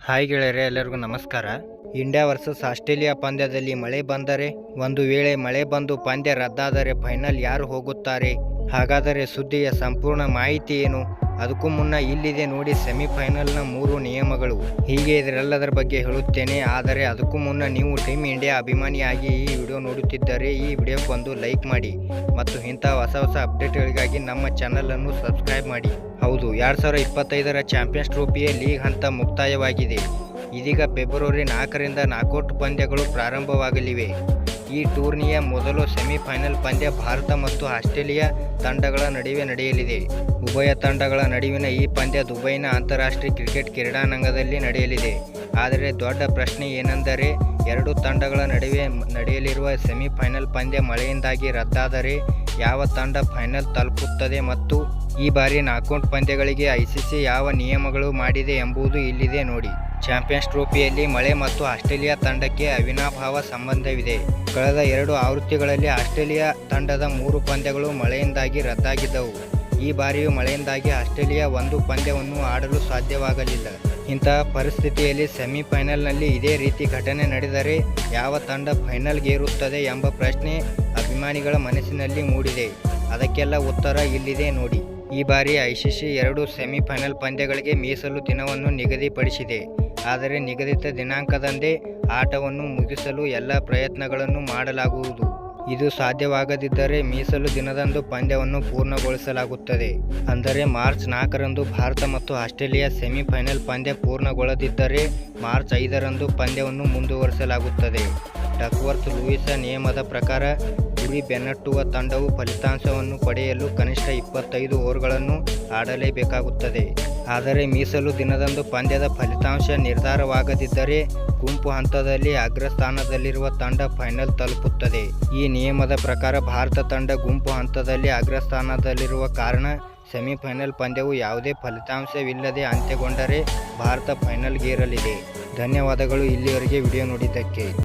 Hi ಗೆಳೆಯರೆ, ಎಲ್ಲರಿಗೂ ನಮಸ್ಕಾರ. ಇಂಡಿಯಾ ವರ್ಸಸ್ ಆಸ್ಟ್ರೇಲಿಯಾ ಪಂದ್ಯದಲ್ಲಿ ಮಳೆ ಬಂದರೆ, ಒಂದು ವೇಳೆ ಮಳೆ ಬಂದು ಪಂದ್ಯ ರದ್ದಾದರೆ ಫೈನಲ್ ಯಾರು ಹೋಗುತ್ತಾರೆ? ಹಾಗಾದರೆ ಸುದ್ದಿಯ ಸಂಪೂರ್ಣ ಮಾಹಿತಿ ಏನು? ಅದಕ್ಕೂ ಮುನ್ನ ಇಲ್ಲಿದೆ ನೋಡಿ ಸೆಮಿಫೈನಲ್ನ 3 ನಿಯಮಗಳು. ಹೀಗೆ ಇದರೆಲ್ಲದರ ಬಗ್ಗೆ ಹೇಳುತ್ತೇನೆ. ಆದರೆ ಅದಕ್ಕೂ ಮುನ್ನ ನೀವು ಟೀಮ್ ಇಂಡಿಯಾ ಅಭಿಮಾನಿಯಾಗಿ ಈ ವಿಡಿಯೋ ನೋಡುತ್ತಿದ್ದರೆ ಈ ವಿಡಿಯೋಕ್ಕೊಂದು ಲೈಕ್ ಮಾಡಿ ಮತ್ತು ಇಂಥ ಹೊಸ ಅಪ್ಡೇಟ್ಗಳಿಗಾಗಿ ನಮ್ಮ ಚಾನಲನ್ನು ಸಬ್ಸ್ಕ್ರೈಬ್ ಮಾಡಿ. ಹೌದು, 2025ರ ಚಾಂಪಿಯನ್ಸ್ ಟ್ರೋಫಿಯ ಲೀಗ್ ಹಂತ ಮುಕ್ತಾಯವಾಗಿದೆ. ಇದೀಗ ಫೆಬ್ರವರಿ 4ರಿಂದ ನಾಕೌಟ್ ಪಂದ್ಯಗಳು ಪ್ರಾರಂಭವಾಗಲಿವೆ. ಈ ಟೂರ್ನಿಯ ಮೊದಲು ಸೆಮಿಫೈನಲ್ ಪಂದ್ಯ ಭಾರತ ಮತ್ತು ಆಸ್ಟ್ರೇಲಿಯಾ ತಂಡಗಳ ನಡುವೆ ನಡೆಯಲಿದೆ. ಉಭಯ ತಂಡಗಳ ನಡುವಿನ ಈ ಪಂದ್ಯ ದುಬೈನ ಅಂತಾರಾಷ್ಟ್ರೀಯ ಕ್ರಿಕೆಟ್ ಕ್ರೀಡಾಂಗಣದಲ್ಲಿ ನಡೆಯಲಿದೆ. ಆದರೆ ದೊಡ್ಡ ಪ್ರಶ್ನೆ ಏನೆಂದರೆ, ಎರಡು ತಂಡಗಳ ನಡುವೆ ನಡೆಯಲಿರುವ ಸೆಮಿಫೈನಲ್ ಪಂದ್ಯ ಮಳೆಯಿಂದಾಗಿ ರದ್ದಾದರೆ ಯಾವ ತಂಡ ಫೈನಲ್ ತಲುಪುತ್ತದೆ ಮತ್ತು ಈ ಬಾರಿ ನಾಕೌಟ್ ಪಂದ್ಯಗಳಿಗೆ ಐಸಿಸಿ ಯಾವ ನಿಯಮಗಳು ಮಾಡಿದೆ ಎಂಬುದು ಇಲ್ಲಿದೆ ನೋಡಿ. ಚಾಂಪಿಯನ್ಸ್ ಟ್ರೋಫಿಯಲ್ಲಿ ಮಳೆ ಮತ್ತು ಆಸ್ಟ್ರೇಲಿಯಾ ತಂಡಕ್ಕೆ ಅವಿನಾಭಾವ ಸಂಬಂಧವಿದೆ. ಕಳೆದ 2 ಆವೃತ್ತಿಗಳಲ್ಲಿ ಆಸ್ಟ್ರೇಲಿಯಾ ತಂಡದ 3 ಪಂದ್ಯಗಳು ಮಳೆಯಿಂದಾಗಿ ರದ್ದಾಗಿದ್ದವು. ಈ ಬಾರಿಯೂ ಮಳೆಯಿಂದಾಗಿ ಆಸ್ಟ್ರೇಲಿಯಾ ಒಂದು ಪಂದ್ಯವನ್ನು ಆಡಲು ಸಾಧ್ಯವಾಗಲಿಲ್ಲ. ಇಂತಹ ಪರಿಸ್ಥಿತಿಯಲ್ಲಿ ಸೆಮಿಫೈನಲ್ನಲ್ಲಿ ಇದೇ ರೀತಿ ಘಟನೆ ನಡೆದರೆ ಯಾವ ತಂಡ ಫೈನಲ್ಗೇರುತ್ತದೆ ಎಂಬ ಪ್ರಶ್ನೆ ಅಭಿಮಾನಿಗಳ ಮನಸ್ಸಿನಲ್ಲಿ ಮೂಡಿದೆ. ಅದಕ್ಕೆಲ್ಲ ಉತ್ತರ ಇಲ್ಲಿದೆ ನೋಡಿ. ಈ ಬಾರಿ ಐಸಿಸಿ 2 ಸೆಮಿಫೈನಲ್ ಪಂದ್ಯಗಳಿಗೆ ಮೀಸಲು ದಿನವನ್ನು ನಿಗದಿಪಡಿಸಿದೆ. ಆದರೆ ನಿಗದಿತ ದಿನಾಂಕದಂದೇ ಆಟವನ್ನು ಮುಗಿಸಲು ಎಲ್ಲ ಪ್ರಯತ್ನಗಳನ್ನು ಮಾಡಲಾಗುವುದು. ಇದು ಸಾಧ್ಯವಾಗದಿದ್ದರೆ ಮೀಸಲು ದಿನದಂದು ಪಂದ್ಯವನ್ನು ಪೂರ್ಣಗೊಳಿಸಲಾಗುತ್ತದೆ. ಅಂದರೆ ಮಾರ್ಚ್ 4ರಂದು ಭಾರತ ಮತ್ತು ಆಸ್ಟ್ರೇಲಿಯಾ ಸೆಮಿಫೈನಲ್ ಪಂದ್ಯ ಪೂರ್ಣಗೊಳ್ಳದಿದ್ದರೆ ಮಾರ್ಚ್ 5ರಂದು ಪಂದ್ಯವನ್ನು ಮುಂದುವರಿಸಲಾಗುತ್ತದೆ. ಡಕ್ವರ್ತ್ ಲೂಯಿಸ್ ನಿಯಮದ ಪ್ರಕಾರ ಗುರಿ ಬೆನ್ನಟ್ಟುವ ತಂಡವು ಫಲಿತಾಂಶವನ್ನು ಪಡೆಯಲು ಕನಿಷ್ಠ 25 ಓವರ್ಗಳನ್ನು ಆಡಲೇಬೇಕಾಗುತ್ತದೆ. ಆದರೆ ಮೀಸಲು ದಿನದಂದು ಪಂದ್ಯದ ಫಲಿತಾಂಶ ನಿರ್ಧಾರವಾಗದಿದ್ದರೆ ಗುಂಪು ಹಂತದಲ್ಲಿ ಅಗ್ರಸ್ಥಾನದಲ್ಲಿರುವ ತಂಡ ಫೈನಲ್ ತಲುಪುತ್ತದೆ. ಈ ನಿಯಮದ ಪ್ರಕಾರ ಭಾರತ ತಂಡ ಗುಂಪು ಹಂತದಲ್ಲಿ ಅಗ್ರಸ್ಥಾನದಲ್ಲಿರುವ ಕಾರಣ ಸೆಮಿಫೈನಲ್ ಪಂದ್ಯವು ಯಾವುದೇ ಫಲಿತಾಂಶವಿಲ್ಲದೆ ಅಂತ್ಯಗೊಂಡರೆ ಭಾರತ ಫೈನಲ್ಗೇರಲಿದೆ. ಧನ್ಯವಾದಗಳು ಇಲ್ಲಿವರೆಗೆ ವಿಡಿಯೋ ನೋಡಿದ್ದಕ್ಕೆ.